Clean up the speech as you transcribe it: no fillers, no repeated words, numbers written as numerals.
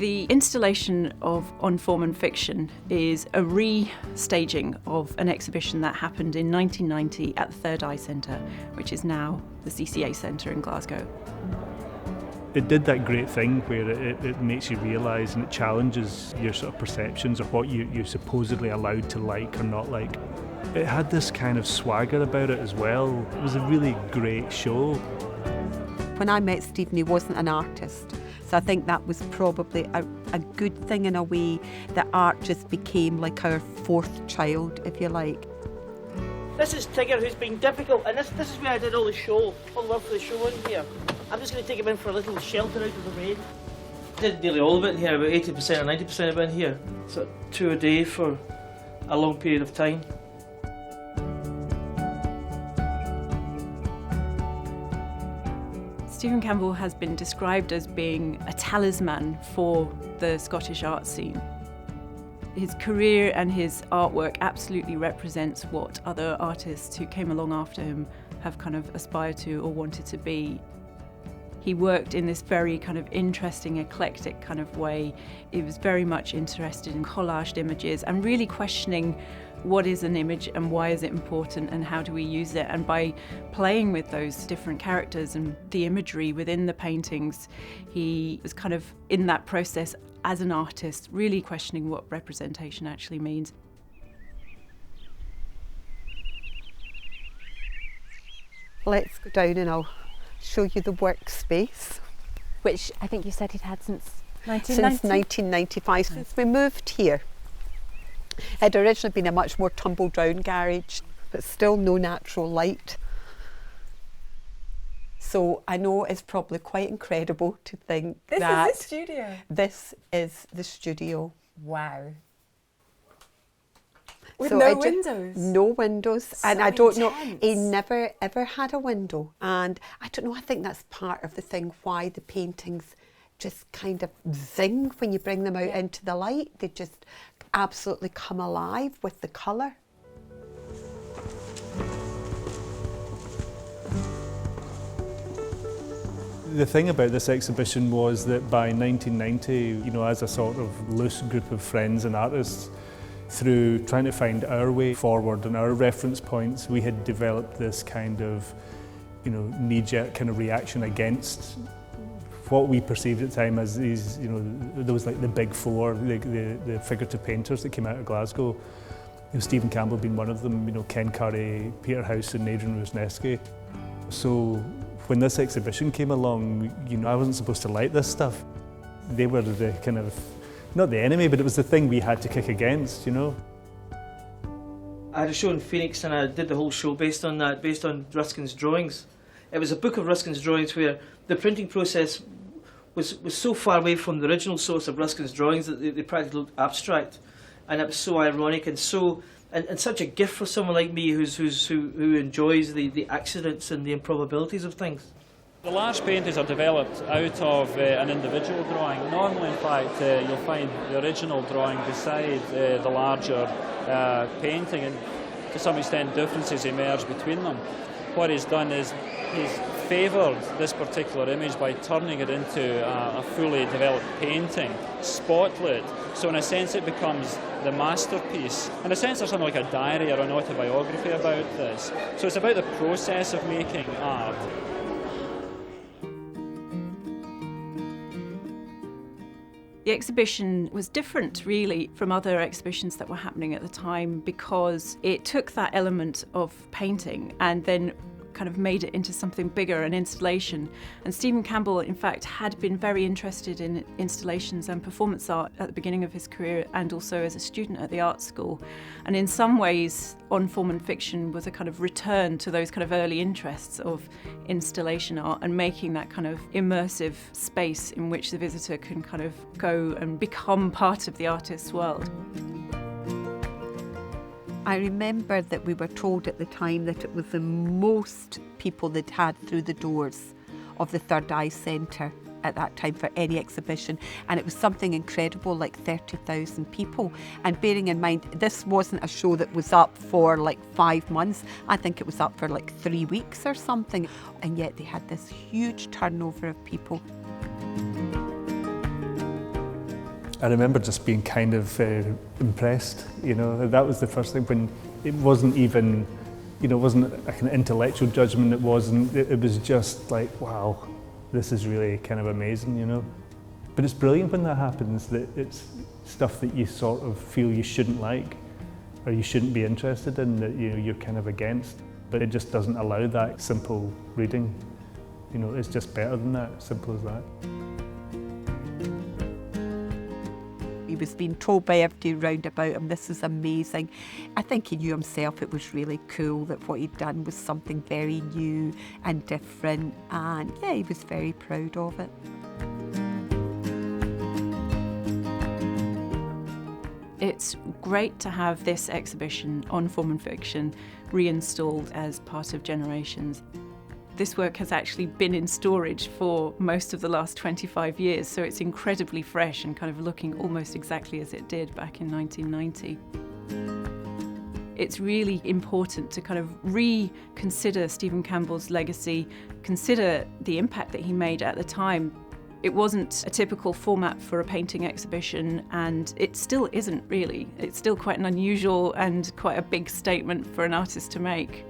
The installation of On Form and Fiction is a re-staging of an exhibition that happened in 1990 at the Third Eye Centre, which is now the CCA Centre in Glasgow. It did that great thing where it makes you realise and it challenges your sort of perceptions of what you're supposedly allowed to like or not like. It had this kind of swagger about it as well. It was a really great show. When I met Stephen, he wasn't an artist. So I think that was probably a good thing in a way, that art just became like our fourth child, if you like. This is Tigger, who's been difficult, and this is where I did all the work for the show in here. I'm just going to take him in for a little shelter out of the rain. I did nearly all of it in here, about 80% or 90% of it in here. So 2 a day for a long period of time. Stephen Campbell has been described as being a talisman for the Scottish art scene. His career and his artwork absolutely represents what other artists who came along after him have kind of aspired to or wanted to be. He worked in this very kind of interesting, eclectic kind of way. He was very much interested in collaged images and really questioning what is an image and why is it important and how do we use it. And by playing with those different characters and the imagery within the paintings, he was kind of in that process as an artist, really questioning what representation actually means. Let's go down and I'll show you the workspace. Which I think you said he'd had since 1990? Since 1995, since we moved here. It had originally been a much more tumble-down garage, but still no natural light. So I know it's probably quite incredible to think that This is the studio? This is the studio. Wow. With no windows? No windows. So and I don't know, intense. he never ever had a window. And I don't know, I think that's part of the thing why the paintings just kind of zing when you bring them out into the light. They just absolutely come alive with the colour. The thing about this exhibition was that by 1990, as a sort of loose group of friends and artists, through trying to find our way forward and our reference points, we had developed this kind of, knee-jerk kind of reaction against what we perceived at the time as these, there was like the big four, the figurative painters that came out of Glasgow. Stephen Campbell being one of them, Ken Curry, Peter House and Adrian Wisniewski. So when this exhibition came along, I wasn't supposed to like this stuff. They were the kind of, not the enemy, but it was the thing we had to kick against, I had a show in Phoenix and I did the whole show based on that, based on Ruskin's drawings. It was a book of Ruskin's drawings where the printing process was so far away from the original source of Ruskin's drawings that they practically looked abstract, and it was so ironic and such a gift for someone like me who enjoys the accidents and the improbabilities of things. The large paintings are developed out of an individual drawing. Normally, in fact, you'll find the original drawing beside the larger painting, and to some extent differences emerge between them. What he's done is he's favoured this particular image by turning it into a fully developed painting, spotlit, so in a sense it becomes the masterpiece. In a sense there's something like a diary or an autobiography about this. So it's about the process of making art. The exhibition was different, really, from other exhibitions that were happening at the time because it took that element of painting and then kind of made it into something bigger, an installation. And Stephen Campbell, in fact, had been very interested in installations and performance art at the beginning of his career and also as a student at the art school. And in some ways, On Form and Fiction was a kind of return to those kind of early interests of installation art and making that kind of immersive space in which the visitor can kind of go and become part of the artist's world. I remember that we were told at the time that it was the most people they'd had through the doors of the Third Eye Centre at that time for any exhibition, and it was something incredible, like 30,000 people. And bearing in mind, this wasn't a show that was up for like 5 months. I think it was up for like 3 weeks or something, and yet they had this huge turnover of people. I remember just being kind of impressed, you know. That was the first thing, when it wasn't even, you know, it wasn't like an intellectual judgment, it wasn't, it was just like, wow, this is really kind of amazing, you know. But it's brilliant when that happens, that it's stuff that you sort of feel you shouldn't like, or you shouldn't be interested in, that you're kind of against. But it just doesn't allow that simple reading. You know, it's just better than that, simple as that. He was being told by everybody round about him, this is amazing. I think he knew himself it was really cool, that what he'd done was something very new and different, and yeah, he was very proud of it. It's great to have this exhibition on form and fiction reinstalled as part of Generations. This work has actually been in storage for most of the last 25 years, so it's incredibly fresh and kind of looking almost exactly as it did back in 1990. It's really important to kind of reconsider Stephen Campbell's legacy, consider the impact that he made at the time. It wasn't a typical format for a painting exhibition, and it still isn't really. It's still quite an unusual and quite a big statement for an artist to make.